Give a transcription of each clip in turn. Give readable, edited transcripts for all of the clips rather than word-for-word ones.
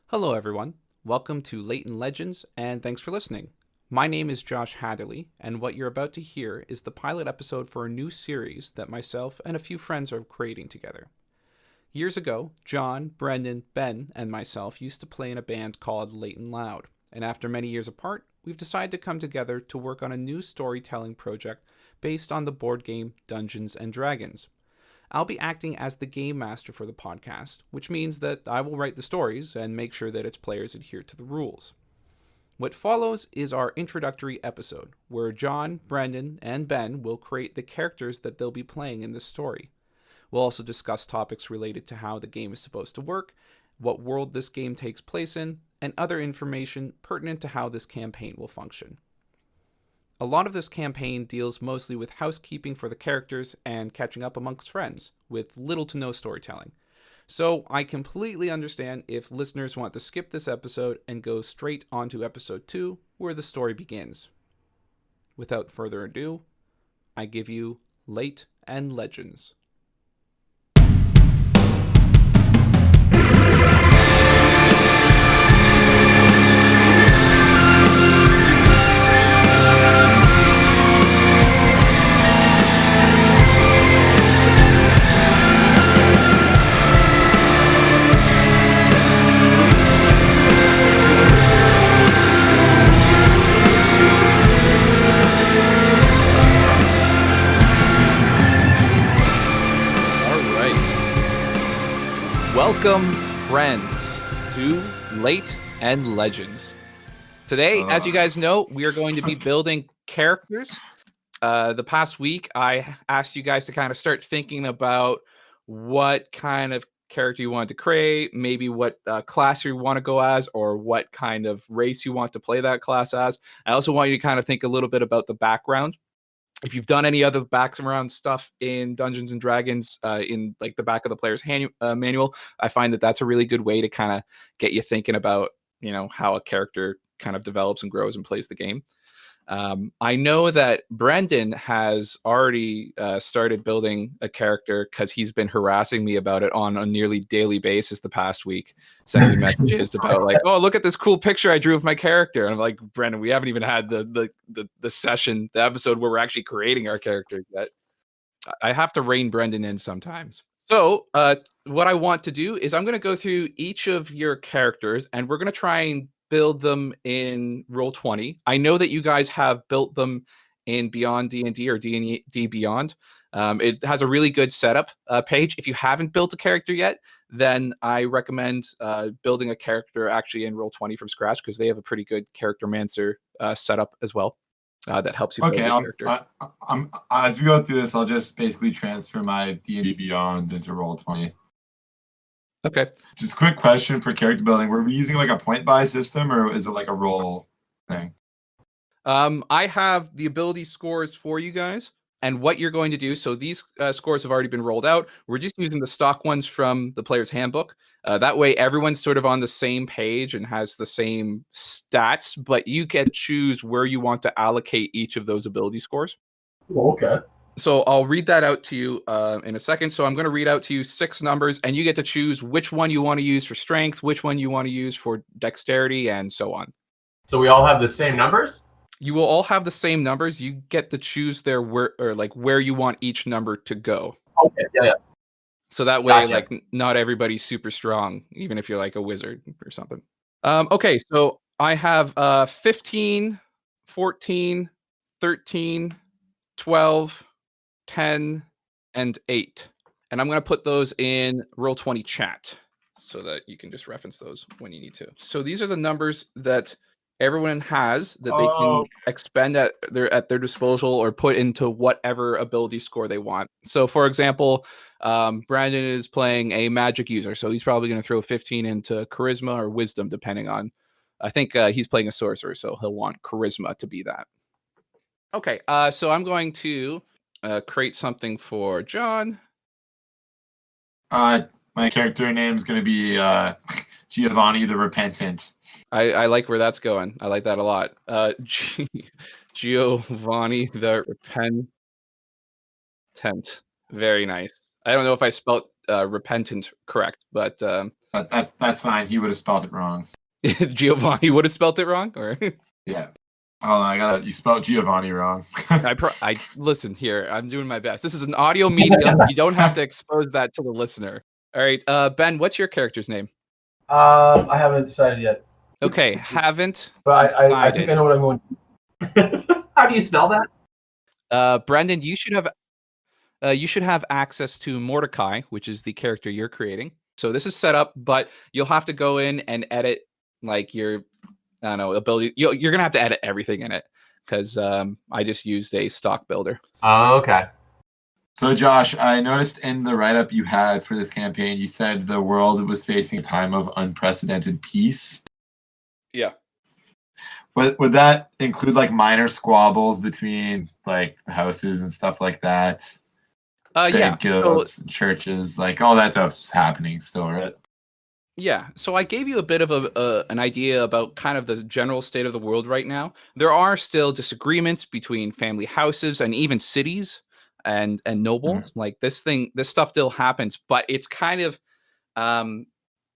Hello, everyone. Welcome to Leighton Legends, and thanks for listening. My name is Josh Hatherley, and what you're about to hear is the pilot episode for a new series that myself and a few friends are creating together. Years ago, John, Brendan, Ben, and myself used to play in a band called Leighton Loud, and after many years apart, we've decided to come together to work on a new storytelling project based on the board game Dungeons and Dragons. I'll be acting as the game master for the podcast, which means that I will write the stories and make sure that its players adhere to the rules. What follows is our introductory episode, where John, Brendan, and Ben will create the characters that they'll be playing in this story. We'll also discuss topics related to how the game is supposed to work, what world this game takes place in, and other information pertinent to how this campaign will function. A lot of this campaign deals mostly with housekeeping for the characters and catching up amongst friends, with little to no storytelling. So I completely understand if listeners want to skip this episode and go straight on to episode 2, where the story begins. Without further ado, I give you Late and Legends. Welcome, friends, to Late and Legends. Today, as you guys know, we are going to be building characters. The past week, I asked you guys to kind of start thinking about what kind of character you wanted to create, maybe what class you want to go as, or what kind of race you want to play that class as. I also want you to kind of think a little bit about the background. If you've done any other background stuff in Dungeons and Dragons, in like the back of the player's manual, I find that that's a really good way to kind of get you thinking about, how a character kind of develops and grows and plays the game. I know that Brendan has already started building a character because he's been harassing me about it on a nearly daily basis the past week, sending me messages about like, oh, look at this cool picture I drew of my character. And I'm like, Brendan, we haven't even had the session, the episode where we're actually creating our characters yet. I have to rein Brendan in sometimes. So, what I want to do is I'm going to go through each of your characters and we're going to try and build them in Roll20. I know that you guys have built them in Beyond D&D or D&D Beyond. It has a really good setup page. If you haven't built a character yet, then I recommend building a character actually in Roll20 from scratch because they have a pretty good character mancer setup as well. That helps you build your character. As we go through this, I'll just basically transfer my D&D Beyond into Roll20. Okay. Just a quick question for character building. Were we using like a point buy system or is it like a roll thing? I have the ability scores for you guys and what you're going to do. So these scores have already been rolled out. We're just using the stock ones from the player's handbook. That way everyone's sort of on the same page and has the same stats, but you can choose where you want to allocate each of those ability scores. Okay. So I'll read that out to you in a second. So I'm going to read out to you 6 numbers, and you get to choose which one you want to use for strength, which one you want to use for dexterity, and so on. So we all have the same numbers? You will all have the same numbers. You get to choose where you want each number to go. Okay, yeah. So that way, Gotcha. not everybody's super strong, even if you're like a wizard or something. Okay, so I have 15, 14, 13, 12, 10, and 8. And I'm going to put those in Roll20 chat so that you can just reference those when you need to. So these are the numbers that everyone has that they can expend at their disposal or put into whatever ability score they want. So for example, Brandon is playing a magic user, so he's probably going to throw 15 into charisma or wisdom, depending on, I think he's playing a sorcerer, so he'll want charisma to be that. Okay, so I'm going to create something for John. My character name is going to be Giovanni the Repentant. I like where that's going. I like that a lot. Giovanni the Repentant. Very nice. I don't know if I spelled repentant correct, but That's fine. He would have spelled it wrong. Giovanni would have spelt it wrong, or Yeah. Oh, I got it. You spelled Giovanni wrong. I listen here. I'm doing my best. This is an audio medium. You don't have to expose that to the listener. All right, Ben, what's your character's name? I haven't decided yet, Okay, haven't but I think decided. I know what I'm going to. How do you spell that? Brendan, you should have access to Mordecai, which is the character you're creating. So this is set up, but you'll have to go in and edit like your, I don't know, ability. You're gonna have to edit everything in it because I just used a stock builder. Oh, okay. So, Josh, I noticed in the write-up you had for this campaign, you said the world was facing a time of unprecedented peace. Yeah. Would that include like minor squabbles between like houses and stuff like that? Trade Yeah. guilds, churches, like all that stuff's happening still, right? Yeah, so I gave you a bit of an idea about kind of the general state of the world right now. There are still disagreements between family houses and even cities and nobles. Like this stuff still happens, but it's kind of um,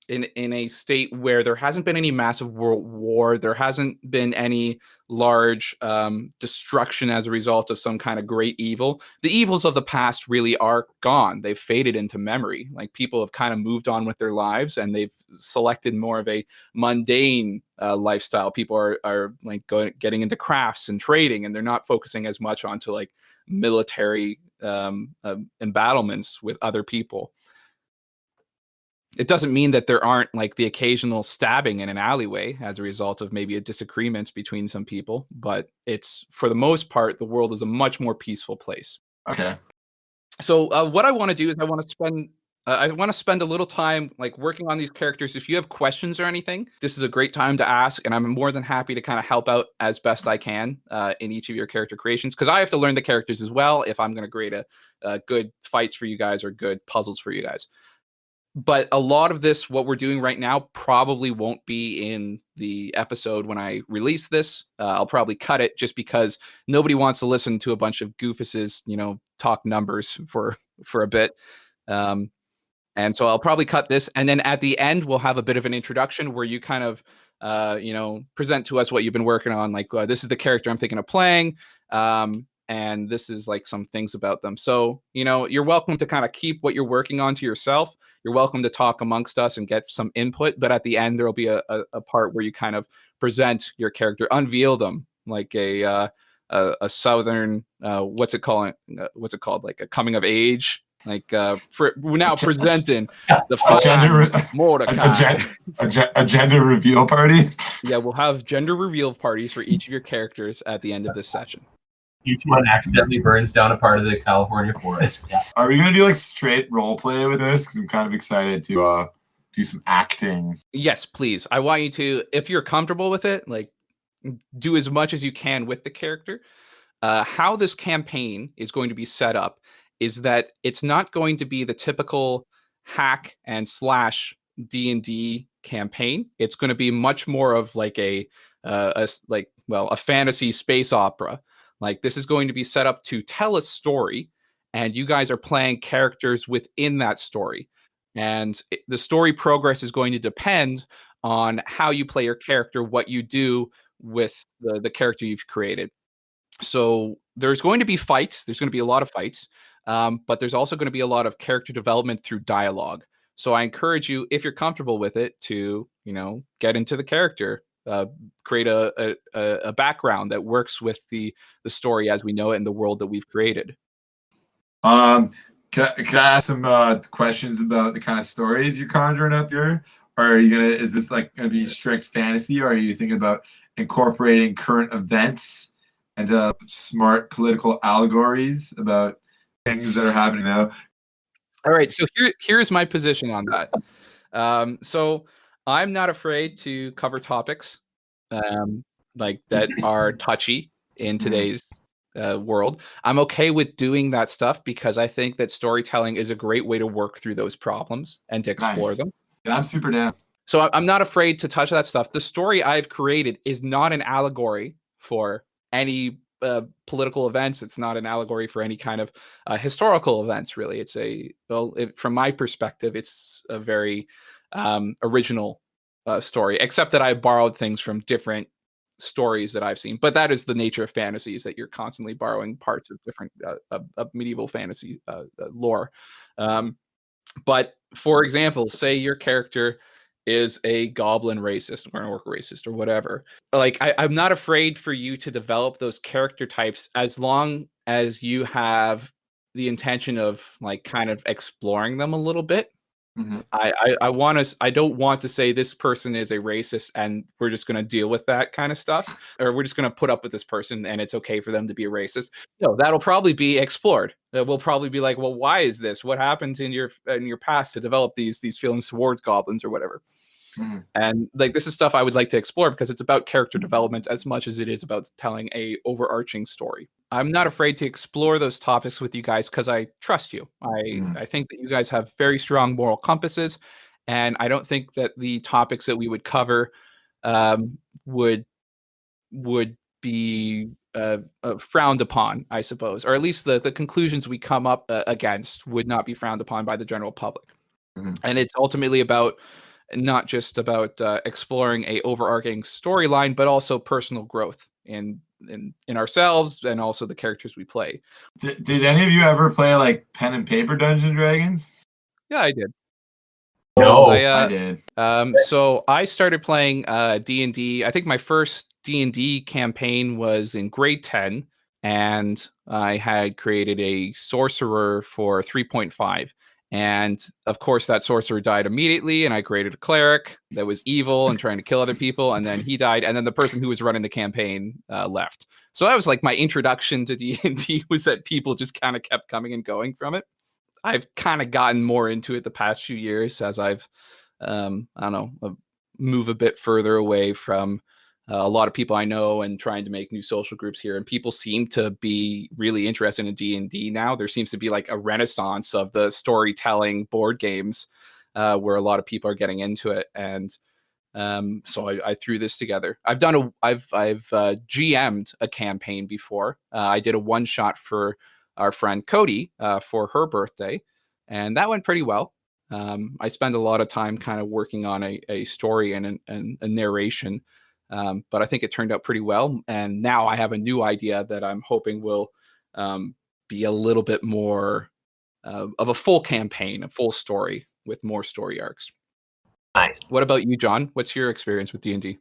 in a state where there hasn't been any massive world war. There hasn't been any large destruction as a result of some kind of great evil. The evils of the past really are gone. They've faded into memory. Like people have kind of moved on with their lives and they've selected more of a mundane lifestyle. People are like getting into crafts and trading, and they're not focusing as much onto like military embattlements with other people. It doesn't mean that there aren't like the occasional stabbing in an alleyway as a result of maybe a disagreement between some people, but it's for the most part, the world is a much more peaceful place. Okay. So what I want to do is I want to spend a little time like working on these characters. If you have questions or anything, this is a great time to ask, and I'm more than happy to kind of help out as best I can in each of your character creations, because I have to learn the characters as well if I'm going to create a good fights for you guys or good puzzles for you guys. But a lot of this, what we're doing right now, probably won't be in the episode when I release this. I'll probably cut it just because nobody wants to listen to a bunch of goofuses, talk numbers for a bit. And so I'll probably cut this, and then at the end we'll have a bit of an introduction where you kind of, present to us what you've been working on. Like this is the character I'm thinking of playing. And this is like some things about them. So, you're welcome to kind of keep what you're working on to yourself. You're welcome to talk amongst us and get some input. But at the end, there'll be a part where you kind of present your character, unveil them like a southern, what's it called? Like a coming of age. Like we're now presenting the fine Mordecai. A gender reveal party. Yeah, we'll have gender reveal parties for each of your characters at the end of this session. Each one accidentally burns down a part of the California forest. Yeah. Are we gonna do like straight role play with this? Because I'm kind of excited to do some acting. Yes, please. I want you to, if you're comfortable with it, like do as much as you can with the character. How this campaign is going to be set up is that it's not going to be the typical hack and slash D&D campaign. It's going to be much more of like a fantasy space opera. Like this is going to be set up to tell a story, and you guys are playing characters within that story. And the story progress is going to depend on how you play your character, what you do with the character you've created. So there's going to be fights. There's going to be a lot of fights, but there's also going to be a lot of character development through dialogue. So I encourage you, if you're comfortable with it, to get into the character, create a background that works with the story as we know it in the world that we've created. Can I ask some questions about the kind of stories you're conjuring up here? Or are you is this like gonna be strict fantasy, or are you thinking about incorporating current events and smart political allegories about things that are happening now? All right, so here's my position on that. So I'm not afraid to cover topics like that are touchy in today's world. I'm okay with doing that stuff because I think that storytelling is a great way to work through those problems and to explore them. Yeah, I'm super down. So I'm not afraid to touch that stuff. The story I've created is not an allegory for any political events. It's not an allegory for any kind of historical events, really. It's from my perspective, it's a very original story, except that I borrowed things from different stories that I've seen. But that is the nature of fantasy, is that you're constantly borrowing parts of different of medieval fantasy lore. But for example, say your character is a goblin racist or an orc racist or whatever. Like I'm not afraid for you to develop those character types as long as you have the intention of like kind of exploring them a little bit. Mhm. I want to. I don't want to say this person is a racist and we're just going to deal with that kind of stuff, or we're just going to put up with this person and it's okay for them to be a racist. No, that'll probably be explored. We'll probably be like, well, why is this? What happened in your past to develop these feelings towards goblins or whatever? Mhm. And like this is stuff I would like to explore because it's about character development as much as it is about telling a overarching story. I'm not afraid to explore those topics with you guys because I trust you. I think that you guys have very strong moral compasses, and I don't think that the topics that we would cover um, would would be frowned upon, I suppose, or at least the conclusions we come up against would not be frowned upon by the general public. Mhm. And it's ultimately about not just about exploring a overarching storyline, but also personal growth in ourselves and also the characters we play. Did any of you ever play like pen and paper Dungeons and Dragons? Yeah, I did. No. I did. So I started playing D&D. I think my first D&D campaign was in grade 10, and I had created a sorcerer for 3.5. And of course, that sorcerer died immediately, and I created a cleric that was evil and trying to kill other people, and then he died, and then the person who was running the campaign left. So that was like my introduction to D&D, was that people just kind of kept coming and going from it. I've kind of gotten more into it the past few years as I've I don't know, move a bit further away from a lot of people I know and trying to make new social groups here. And people seem to be really interested in D&D now. There seems to be like a renaissance of the storytelling board games where a lot of people are getting into it. And so I threw this together. I've GM'd a campaign before. I did a one shot for our friend Cody for her birthday, and that went pretty well. I spend a lot of time kind of working on a story and a narration, but I think it turned out pretty well. And now I have a new idea that I'm hoping will be a little bit more of a full campaign, a full story with more story arcs. Nice. What about you, John? What's your experience with D&D?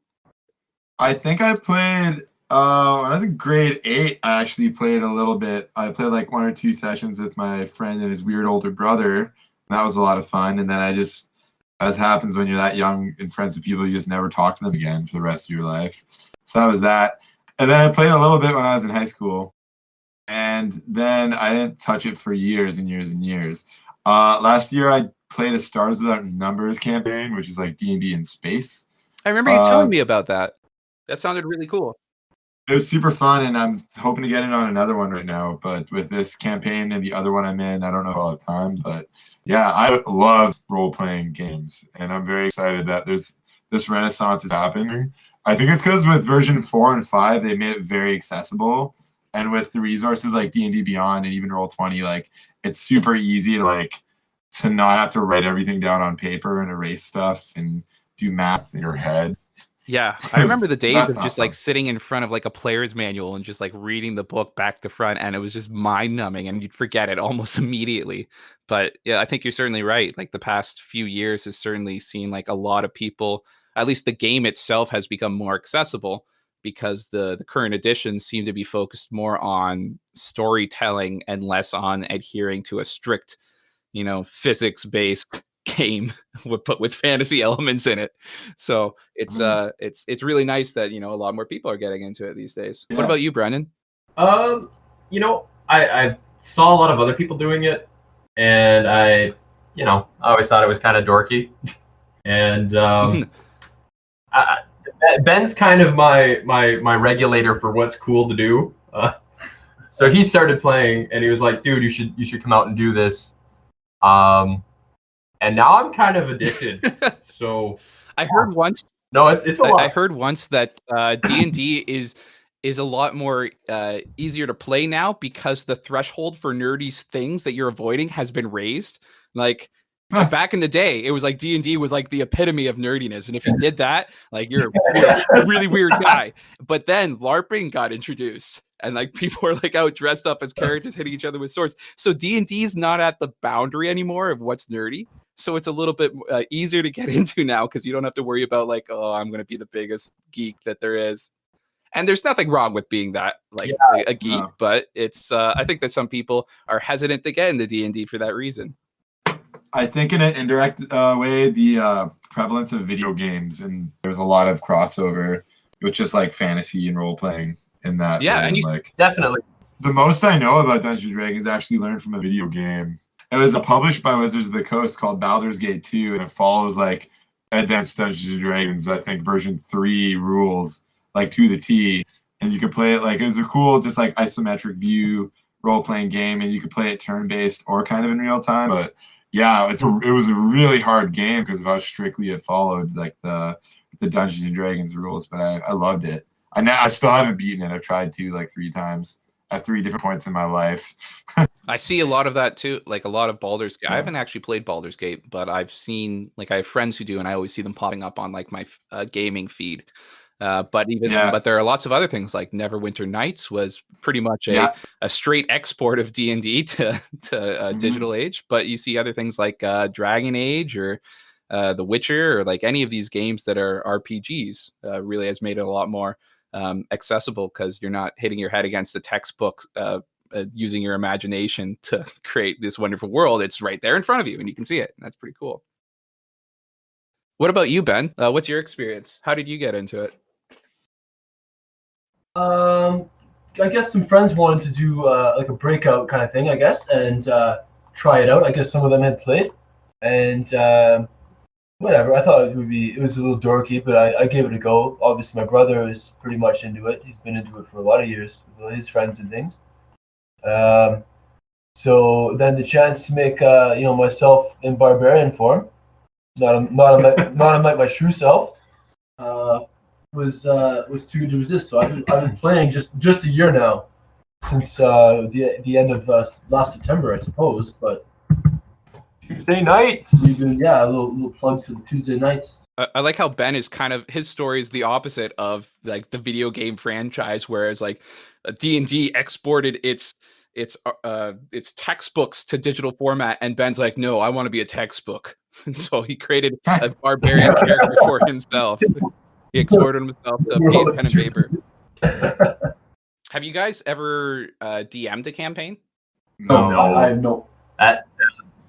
I think I played when I was in grade 8. I actually played a little bit. I played like 1 or 2 sessions with my friend and his weird older brother. That was a lot of fun. And then I just, as happens when you're that young and friends with people, you just never talk to them again for the rest of your life. So that was that. And then I played a little bit when I was in high school. And then I didn't touch it for years and years and years. Last year I played a Stars Without Numbers campaign, which is like D&D in space. I remember you telling me about that. That sounded really cool. It was super fun, and I'm hoping to get in on another one right now. But with this campaign and the other one I'm in, I don't know if I'll have time. But yeah, I love role-playing games, and I'm very excited that there's this renaissance is happening. I think it's because with version 4 and 5, they made it very accessible. And with the resources like D&D Beyond and even Roll20, like it's super easy to not have to write everything down on paper and erase stuff and do math in your head. Yeah, I remember the days That's of not just fun. like sitting in front of like a player's manual and just like reading the book back to front, and it was just mind numbing, and you'd forget it almost immediately. But yeah, I think you're certainly right. Like the past few years has certainly seen like a lot of people, at least the game itself has become more accessible because the current editions seem to be focused more on storytelling and less on adhering to a strict, physics based game with fantasy elements in it. So it's really nice that a lot more people are getting into it these days. Yeah. What about you, Brennan? I saw a lot of other people doing it, and I always thought it was kind of dorky. And Ben's kind of my regulator for what's cool to do. So he started playing, and he was like, "Dude, you should come out and do this." And now I'm kind of addicted. So I heard once. No, it's a lot. I heard once that D&D is a lot more easier to play now because the threshold for nerdy things that you're avoiding has been raised. Like Like back in the day, it was like D&D was like the epitome of nerdiness, and if you did that, like you're a really weird guy. But then LARPing got introduced, and like people are like out dressed up as characters hitting each other with swords. So D&D is not at the boundary anymore of what's nerdy. So it's a little bit easier to get into now because you don't have to worry about like, oh, I'm going to be the biggest geek that there is. And there's nothing wrong with being that like a geek, but it's I think that some people are hesitant to get into D&D for that reason. I think in an indirect way, the prevalence of video games, and there's a lot of crossover with just like fantasy and role playing in that. Yeah, way. and you like definitely. The most I know about Dungeons and Dragons actually learned from a video game. It was published by Wizards of the Coast called Baldur's Gate 2, and it follows like Advanced Dungeons and Dragons, I think version 3 rules like to the T. And you could play it like it was a cool, just like isometric view role playing game, and you could play it turn based or kind of in real time, but. Yeah, it was a really hard game because of how strictly it followed like the Dungeons and Dragons rules. But I loved it. I still haven't beaten it. I've tried to like 3 times at 3 different points in my life. I see a lot of that too, like a lot of Baldur's Gate. I haven't actually played Baldur's Gate, but I've seen like I have friends who do, and I always see them popping up on like my gaming feed. But there are lots of other things like Neverwinter Nights was pretty much a straight export of D&D to digital age. But you see other things like Dragon Age or The Witcher or like any of these games that are RPGs really has made it a lot more accessible because you're not hitting your head against the textbooks using your imagination to create this wonderful world. It's right there in front of you and you can see it. And that's pretty cool. What about you, Ben? What's your experience? How did you get into it? I guess some friends wanted to do like a breakout kind of thing, I guess, and try it out. I guess some of them had played, and whatever. I thought it was a little dorky, but I gave it a go. Obviously, my brother is pretty much into it. He's been into it for a lot of years with his friends and things. So then the chance to make myself in barbarian form, not like my true self. Was too good to resist. So I've been playing just a year now, since the end of last September, I suppose. But Tuesday nights. We've been a little plug to the Tuesday nights. I like how Ben is kind of his story is the opposite of like the video game franchise, whereas like D&D exported its textbooks to digital format, and Ben's like, no, I want to be a textbook, and so he created a barbarian character for himself. He exported himself to pen and paper. Have you guys ever DM'd a campaign? No. I have no. That's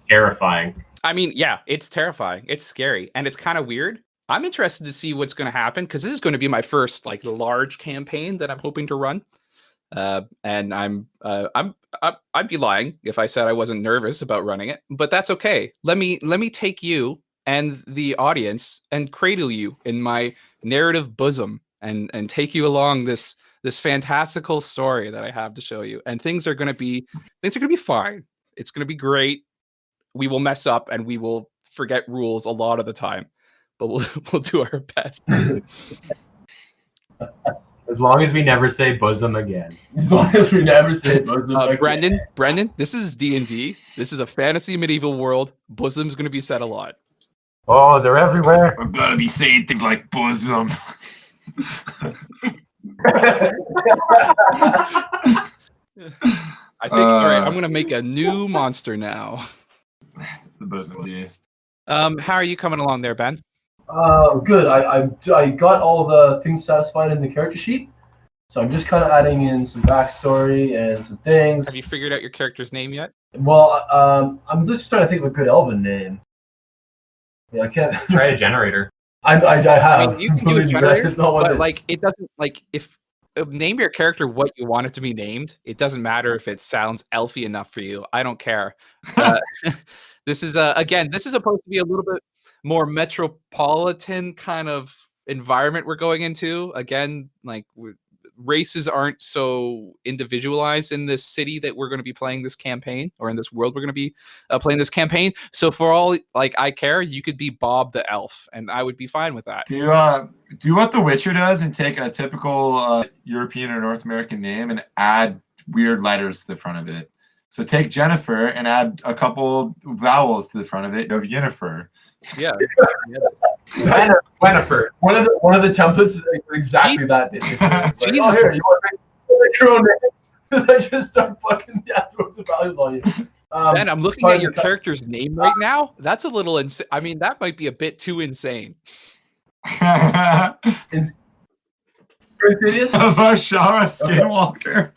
terrifying. I mean, yeah, it's terrifying. It's scary, and it's kind of weird. I'm interested to see what's going to happen because this is going to be my first like large campaign that I'm hoping to run. And I'd be lying if I said I wasn't nervous about running it, but that's okay. Let me take you and the audience and cradle you in my narrative bosom and take you along this fantastical story that I have to show you. And things are going to be fine. It's going to be great. We will mess up and we will forget rules a lot of the time, but we'll do our best. As long as we never say bosom again. As long as we never say bosom again. Brendan, this is D&D. This is a fantasy medieval world. Bosom's going to be said a lot. Oh, they're everywhere. I'm gonna be saying things like bosom. I think all right, I'm gonna make a new monster now. The bosom beast. How are you coming along there, Ben? Good. I got all the things satisfied in the character sheet, so I'm just kind of adding in some backstory and some things. Have you figured out your character's name yet? Well, I'm just trying to think of a good elven name. Yeah, I can't try a generator. I have. I mean, you can do a generator, but it. like it doesn't like if name your character what you want it to be named. It doesn't matter if it sounds elfy enough for you. I don't care. This is this is supposed to be a little bit more metropolitan kind of environment we're going into. Again, like races aren't so individualized in this city that we're going to be playing this campaign, or in this world we're going to be playing this campaign. So for all like I care, you could be Bob the elf, and I would be fine with that. Do what The Witcher does and take a typical European or North American name and add weird letters to the front of it. So take Jennifer and add a couple vowels to the front of it of Yennefer. Yeah. Winifred. One of the templates is exactly that. Basically. It's like, Jesus. oh, here, you want to make your own name? I just start fucking throw some values on you. Ben, I'm looking at your character's name right now. That's a little insane. I mean, that might be a bit too insane. Varshara Skinwalker.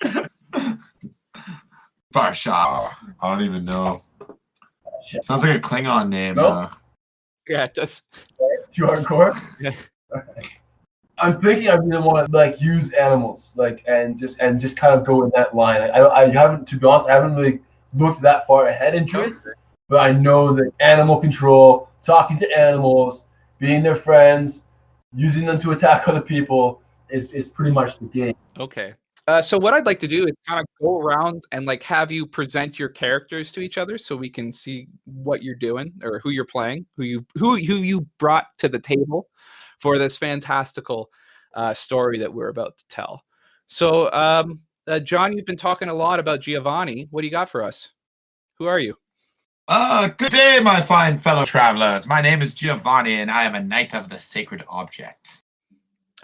Varshara. I don't even know. Sounds like a Klingon name. Nope. Yeah, it does. Too hardcore. Yeah. Okay. I'm thinking I really want to like use animals, like and just kind of go in that line. I haven't, to be honest, I haven't really looked that far ahead into it, but I know that animal control, talking to animals, being their friends, using them to attack other people is pretty much the game. Okay. So what I'd like to do is kind of go around and like have you present your characters to each other so we can see what you're doing or who you're playing, who you brought to the table for this fantastical story that we're about to tell. So John, you've been talking a lot about Giovanni. What do you got for us? Who are you? Good day, my fine fellow travelers. My name is Giovanni, and I am a knight of the sacred object.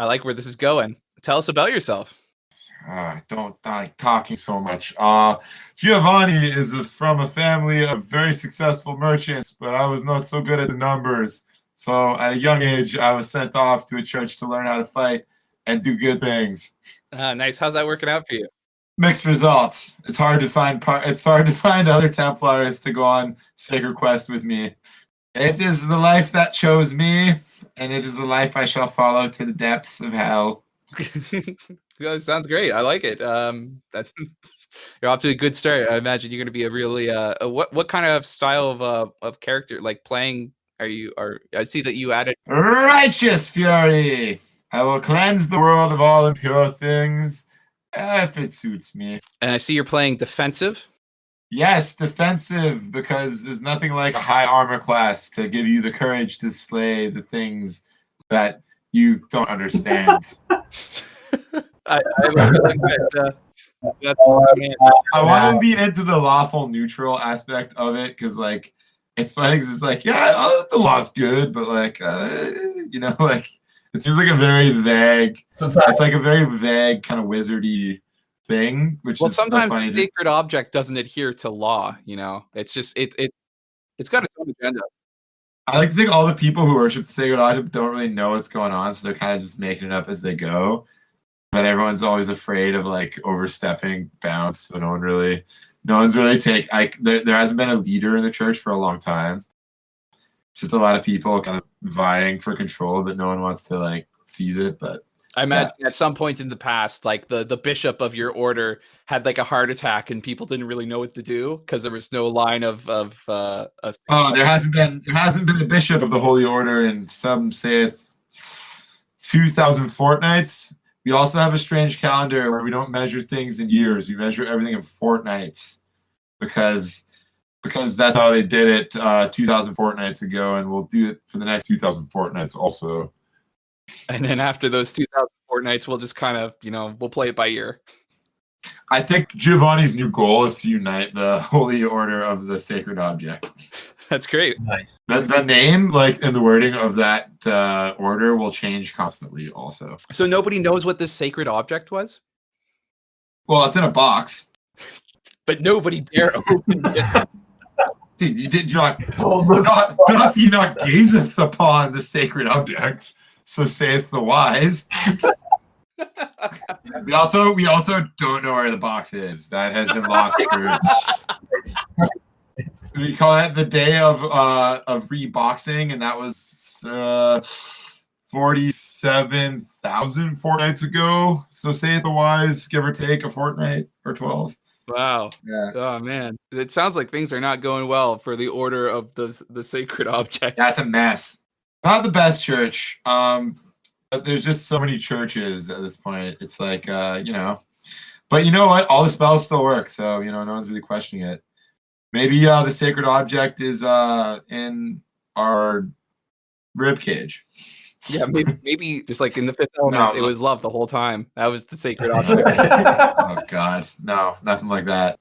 I like where this is going. Tell us about yourself. I don't like talking so much. Giovanni is from a family of very successful merchants, but I was not so good at the numbers. So at a young age, I was sent off to a church to learn how to fight and do good things. Nice. How's that working out for you? Mixed results. It's hard to find other Templars to go on sacred quest with me. It is the life that chose me, and it is the life I shall follow to the depths of hell. That sounds great. I like it. That's you're off to a good start. I imagine you're going to be a really what kind of style of character like playing are you? I see that you added Righteous fury. I will cleanse the world of all impure things if it suits me. And I see you're playing defensive. Yes, defensive, because there's nothing like a high armor class to give you the courage to slay the things that you don't understand. I like that. I want to lean into the lawful neutral aspect of it because, like, it's funny because it's like, yeah, the law's good, but like, like it seems like a very vague. Sometimes it's like a very vague kind of wizardy thing, which is sometimes funny the sacred object doesn't adhere to law. You know, it's just it's got its own agenda. I like to think all the people who worship the sacred object don't really know what's going on, so they're kind of just making it up as they go. But everyone's always afraid of like overstepping bounds, so no one's really there hasn't been a leader in the church for a long time. It's just a lot of people kind of vying for control, but no one wants to like seize it. But I imagine at some point in the past, like the bishop of your order had like a heart attack, and people didn't really know what to do because there was no line of. There hasn't been a bishop of the Holy Order in some saith 2,000 fortnights. We also have a strange calendar where we don't measure things in years. We measure everything in fortnights because that's how they did it 2,000 fortnights ago, and we'll do it for the next 2,000 fortnights also. And then after those 2,000 fortnights, we'll just kind of, we'll play it by ear. I think Giovanni's new goal is to unite the Holy Order of the Sacred Object. That's great. Nice. The name, like, and the wording of that order will change constantly also. So nobody knows what this sacred object was? Well, it's in a box. But nobody dare open it. Dude, doth he not gazeth upon the sacred object? So saith the wise. We also don't know where the box is. That has been lost for. We call it the day of reboxing, and that was 47,000 fortnights ago. So saith the wise, give or take a fortnight or 12. Wow. Yeah. Oh man, it sounds like things are not going well for the order of the sacred object. That's a mess. Not the best church. But there's just so many churches at this point. It's like But you know what? All the spells still work, so no one's really questioning it. Maybe the sacred object is in our rib cage. Yeah, maybe just like in the Fifth Element, it was love the whole time. That was the sacred object. Oh God, no, nothing like that.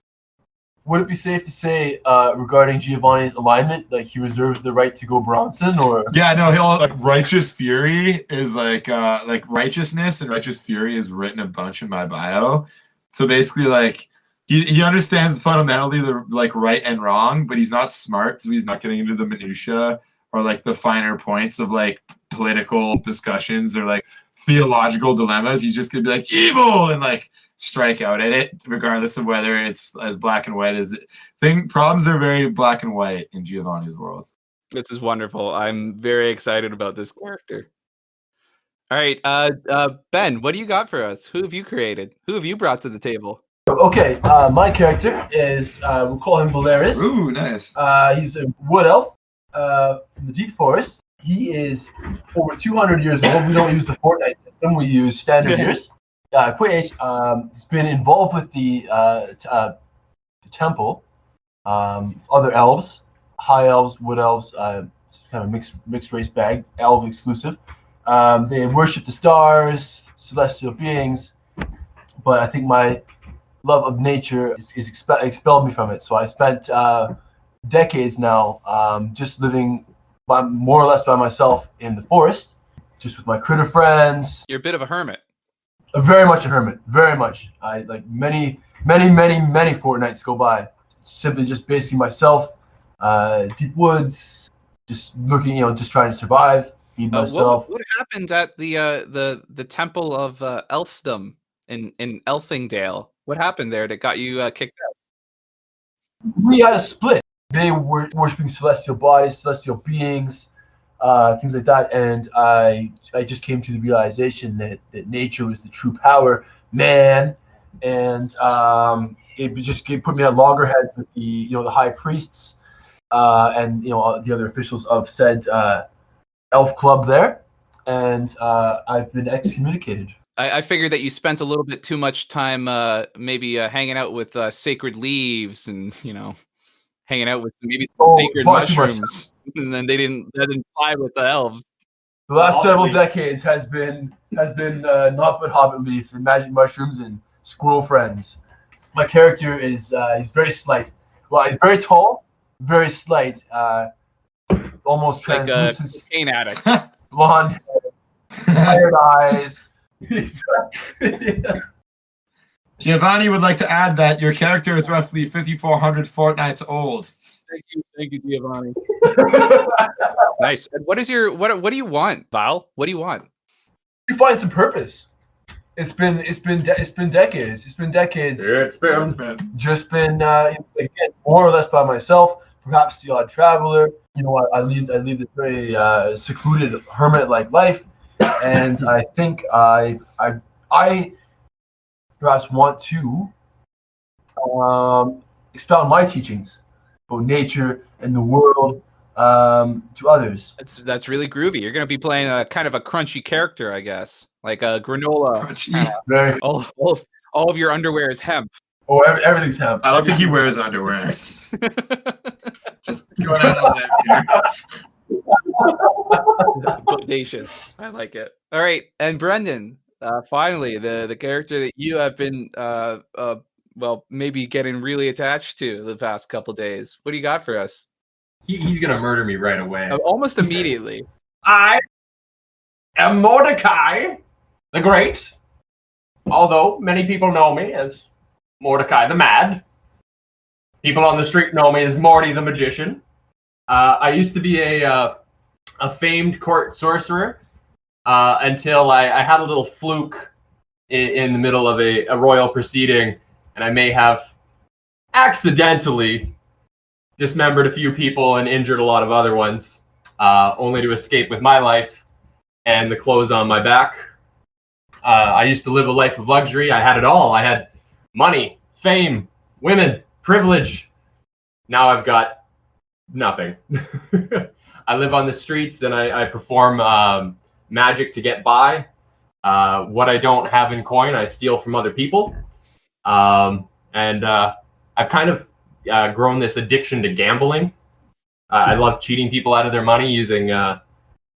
would it be safe to say regarding Giovanni's alignment, like he reserves the right to go Bronson, or? Yeah, no, he'll like righteous fury is like righteousness and righteous fury is written a bunch in my bio. So basically, like he understands fundamentally the like right and wrong, but he's not smart, so he's not getting into the minutia or like the finer points of like political discussions or like theological dilemmas. He's just gonna be like evil and like strike out at it, regardless of whether it's as black and white as it. Problems are very black and white in Giovanni's world. This is wonderful. I'm very excited about this character. All right, Ben, what do you got for us? Who have you created? Who have you brought to the table? Okay, my character is, we'll call him Valeris. Ooh, nice. He's a wood elf from the deep forest. He is over 200 years old. We don't use the Fortnite system. We use standard years. Quite age. He's been involved with the temple, other elves, high elves, wood elves, it's kind of mixed race bag, elf exclusive. They worship the stars, celestial beings, but I think my love of nature is expelled me from it. So I spent decades now just living more or less by myself in the forest, just with my critter friends. You're a bit of a hermit. Very much a hermit. Very much. I like many fortnights go by. Simply just basically myself, deep woods, just looking, just trying to survive, feed myself. What happened at the temple of elfdom in Elfingdale? What happened there that got you kicked out? We had a split. They were worshiping celestial bodies, celestial beings, things like that, and I just came to the realization that nature was the true power, man, and it just put me at loggerheads with the high priests and the other officials of said elf club there, and I've been excommunicated. I figured that you spent a little bit too much time maybe hanging out with sacred leaves and hanging out with maybe some sacred mushrooms, and then that didn't fly with the elves. The last several decades has been naught but hobbit leaf and magic mushrooms and squirrel friends. My character is he's very slight. Well, he's very tall, very slight, almost translucent, like a cocaine addict. Blonde hair, tired eyes. Giovanni would like to add that your character is roughly 5,400 fortnights old. Thank you, Giovanni. Nice. And what do you want, Val? What do you want? You find some purpose. It's been decades. Just been again, more or less by myself. Perhaps the odd traveler. I lead this very secluded hermit-like life, and I think I perhaps want to expound my teachings about nature and the world to others. That's really groovy. You're going to be playing a kind of a crunchy character, I guess, like a granola. Very. All of your underwear is hemp. Oh, everything's hemp. I don't think he wears underwear. Just going out on that here. Bodacious. I like it. All right, and Brendan, finally, the character that you have been maybe getting really attached to the past couple days. What do you got for us? He's gonna murder me right away. Almost immediately. I am Mordecai the Great, although many people know me as Mordecai the Mad. People on the street know me as Morty the Magician. I used to be a famed court sorcerer until I had a little fluke in the middle of a royal proceeding, and I may have accidentally dismembered a few people and injured a lot of other ones, only to escape with my life and the clothes on my back. I used to live a life of luxury. I had it all. I had money, fame, women, privilege. Now I've got nothing. I live on the streets and I perform magic to get by. What I don't have in coin, I steal from other people. And I've kind of grown this addiction to gambling. I love cheating people out of their money using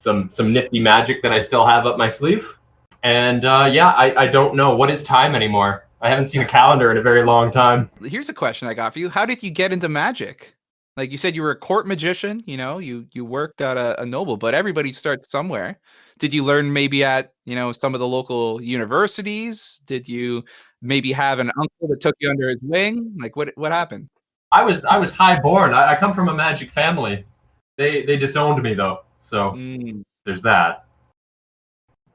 some nifty magic that I still have up my sleeve. And I don't know what is time anymore. I haven't seen a calendar in a very long time. Here's a question I got for you. How did you get into magic? Like you said, you were a court magician, you know, you worked at a noble, but everybody starts somewhere. Did you learn maybe at, you know, some of the local universities? Did you maybe have an uncle that took you under his wing? Like what happened? I was highborn. I come from a magic family. They disowned me though, so there's that.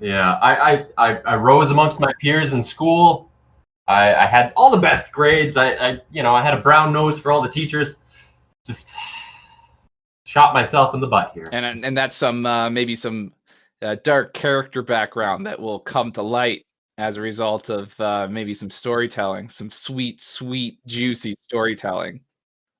Yeah, I rose amongst my peers in school. I had all the best grades. I had a brown nose for all the teachers. Just shot myself in the butt here. And that's some maybe some dark character background that will come to light as a result of maybe some storytelling, some sweet, juicy storytelling.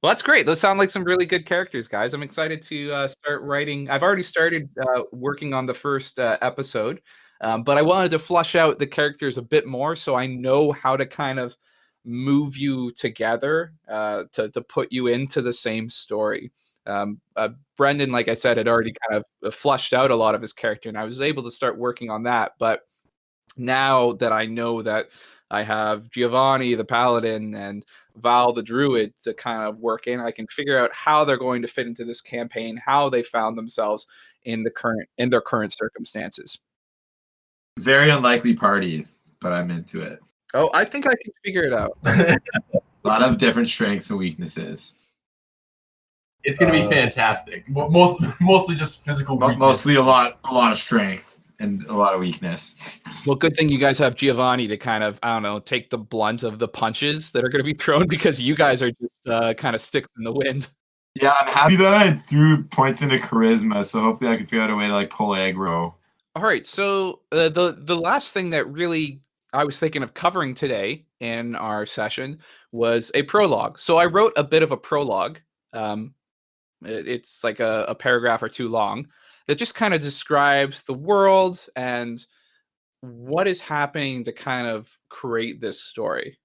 Well, that's great. Those sound like some really good characters, guys. I'm excited to start writing. I've already started working on the first episode, but I wanted to flush out the characters a bit more so I know how to kind of move you together to put you into the same story. Brendan, like I said, had already kind of flushed out a lot of his character, and I was able to start working on that. But now that I know that I have Giovanni the paladin and Val the druid to kind of work in, I can figure out how they're going to fit into this campaign, how they found themselves in their current circumstances. Very unlikely party, but I'm into it. Oh, I think I can figure it out. A lot of different strengths and weaknesses. It's gonna be fantastic. Mostly just physical weakness. Mostly a lot of strength and a lot of weakness. Well, good thing you guys have Giovanni to kind of, I don't know, take the blunt of the punches that are going to be thrown, because you guys are just kind of sticks in the wind. Yeah, I'm happy that I threw points into charisma, so hopefully I can figure out a way to like pull aggro. All right, so the last thing that really I was thinking of covering today in our session was a prologue. So I wrote a bit of a prologue. It's like a paragraph or two long that just kind of describes the world and what is happening to kind of create this story.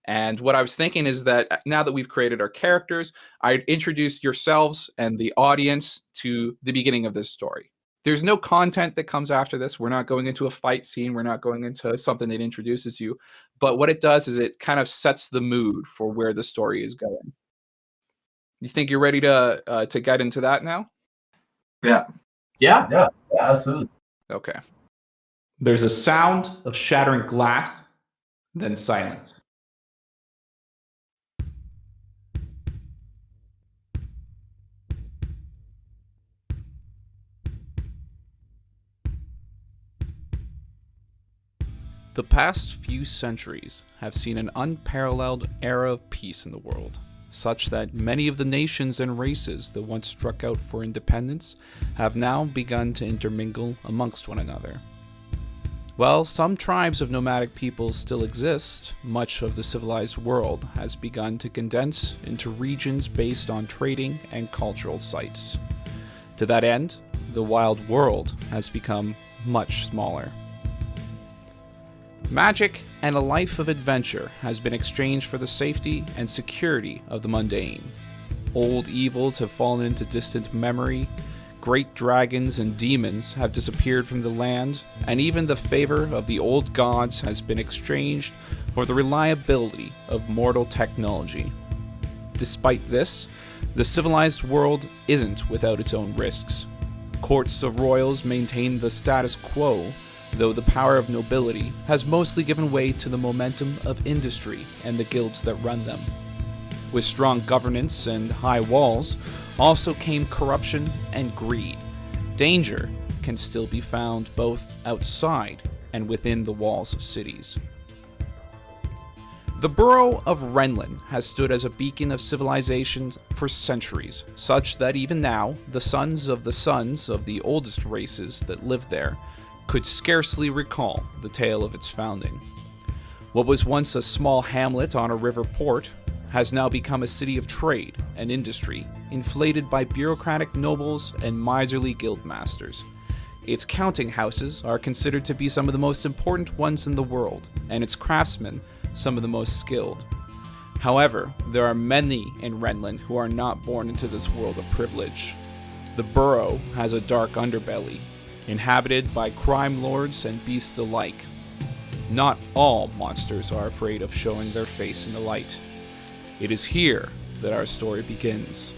And what I was thinking is that now that we've created our characters, I'd introduce yourselves and the audience to the beginning of this story. There's no content that comes after this. We're not going into a fight scene. We're not going into something that introduces you. But what it does is it kind of sets the mood for where the story is going. You think you're ready to get into that now? Yeah, Absolutely. Okay. There's a sound of shattering glass, then silence. The past few centuries have seen an unparalleled era of peace in the world, such that many of the nations and races that once struck out for independence have now begun to intermingle amongst one another. While some tribes of nomadic peoples still exist, much of the civilized world has begun to condense into regions based on trading and cultural sites. To that end, the wild world has become much smaller. Magic and a life of adventure has been exchanged for the safety and security of the mundane. Old evils have fallen into distant memory, great dragons and demons have disappeared from the land, and even the favor of the old gods has been exchanged for the reliability of mortal technology. Despite this, the civilized world isn't without its own risks. Courts of royals maintain the status quo, though the power of nobility has mostly given way to the momentum of industry and the guilds that run them. With strong governance and high walls, also came corruption and greed. Danger can still be found both outside and within the walls of cities. The borough of Renlin has stood as a beacon of civilization for centuries, such that even now, the sons of the oldest races that lived there could scarcely recall the tale of its founding. What was once a small hamlet on a river port has now become a city of trade and industry, inflated by bureaucratic nobles and miserly guildmasters. Its counting houses are considered to be some of the most important ones in the world, and its craftsmen some of the most skilled. However, there are many in Renlin who are not born into this world of privilege. The borough has a dark underbelly, inhabited by crime lords and beasts alike. not all monsters are afraid of showing their face in the light. It is here that our story begins.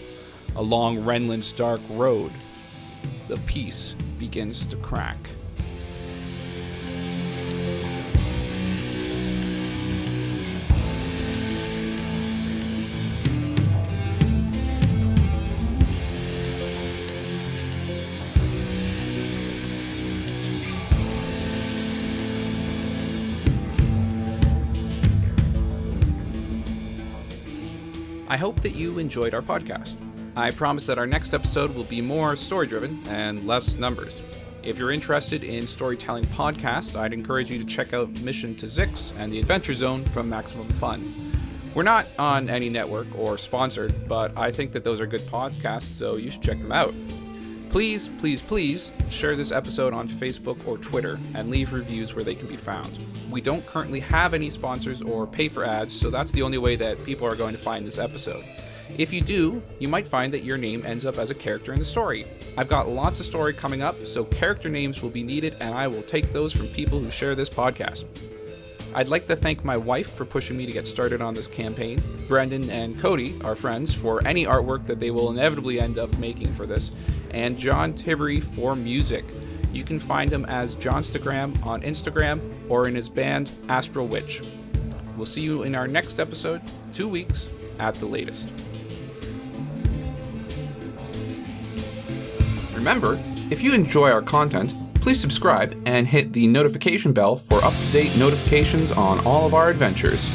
Along Renland's dark road, the peace begins to crack. I hope that you enjoyed our podcast. I promise that our next episode will be more story-driven and less numbers. If you're interested in storytelling podcasts, I'd encourage you to check out Mission to Zix and The Adventure Zone from Maximum Fun. We're not on any network or sponsored, but I think that those are good podcasts, so you should check them out. Please, please, please share this episode on Facebook or Twitter and leave reviews where they can be found. We don't currently have any sponsors or pay for ads, so that's the only way that people are going to find this episode. If you do, you might find that your name ends up as a character in the story. I've got lots of story coming up, so character names will be needed, and I will take those from people who share this podcast. I'd like to thank my wife for pushing me to get started on this campaign, Brendan and Cody, our friends, for any artwork that they will inevitably end up making for this, and John Tibbery for music. You can find him as Johnstagram on Instagram or in his band Astral Witch. We'll see you in our next episode, 2 weeks at the latest. Remember, if you enjoy our content, please subscribe and hit the notification bell for up-to-date notifications on all of our adventures.